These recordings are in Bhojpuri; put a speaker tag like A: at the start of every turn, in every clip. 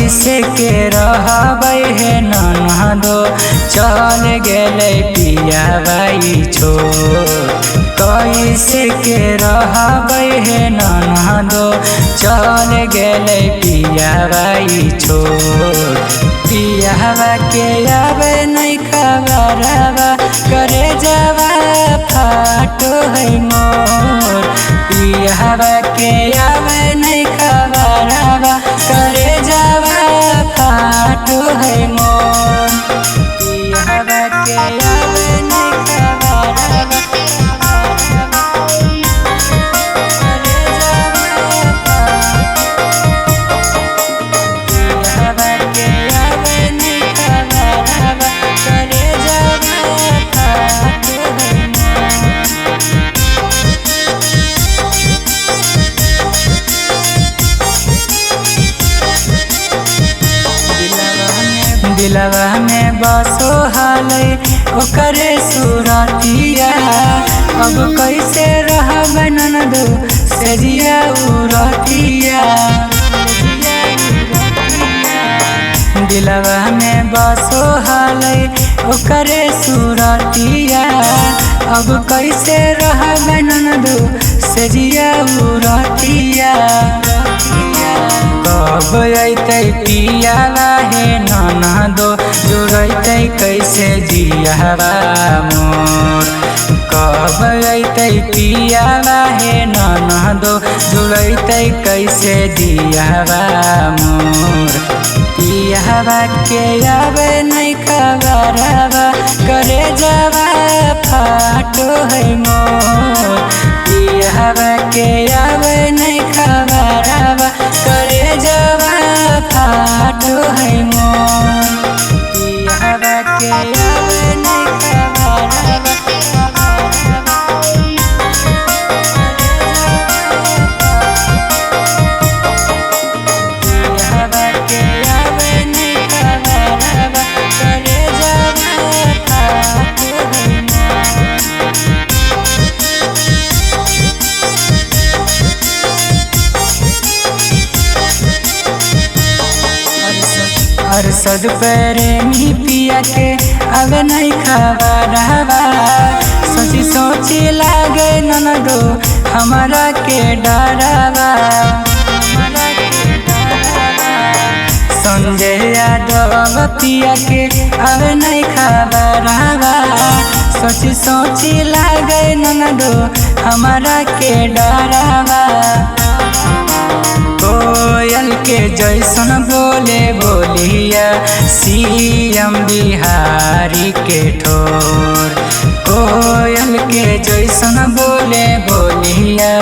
A: कैसे के रहबै हे ननदो चल गेलै पियाबाई छोड़। कैसे के रहबै हे ननदो चल गेलै पियाबाई छोड़। पियावा के आवे नहीं खबरवा करे जावा फाटो है मोर। पियावा के आवे नहीं खबरवा करे जावा फाटो है मोर। पियावा के आवे नहीं खबरवा दिलवा में बसो हालै ओकरे सुरतिया। अब कैसे रहबै ननदो सेजिया उरतिया। दिलवा में बसो हालै ओकरे सुरतिया। अब कैसे रहबै ननदो सेजिया उरतिया। कब अतै पियावा हे ननदो जुड़ैतै कैसे जियावा मोर। कब अतै पियावा हे ननदो जुड़ैतै कैसे जियावा मोर। पियावा के आवे नहीं खबरवा करे जावा फाटो है मोर। पियावा के आवे नहीं खबरवा करे जावा फाटो है मोर। पियावा के आवे नहीं खबरवा पियावा के आवे नहीं खबरवा करे जावा फाटो है मोर। अरसद प्रेमी पिया के अब नहीं खबरवा। सोची सोची लागे ननदो हमारा के डरवा। संजय यादव पिया के अब नहीं खबरवा। सोची सोची लागे ननदो हमारा के डरवा। कोयल के जैसन बोले बोलिया सीएम बिहारी के ठोर। कोयल के जैसन बोले बोलिया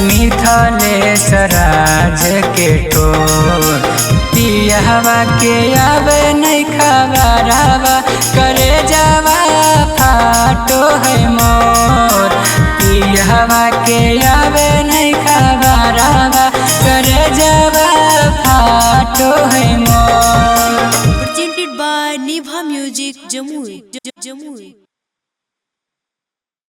A: मिथिलेश राज के ठोर। पियावा के आवे नहीं खबरवा करे जावा फाटो है मोर। पियावा के आवे नहीं खबरवा करे जावा फाटो है मोर।
B: Presented by Nibha Music, Jamui.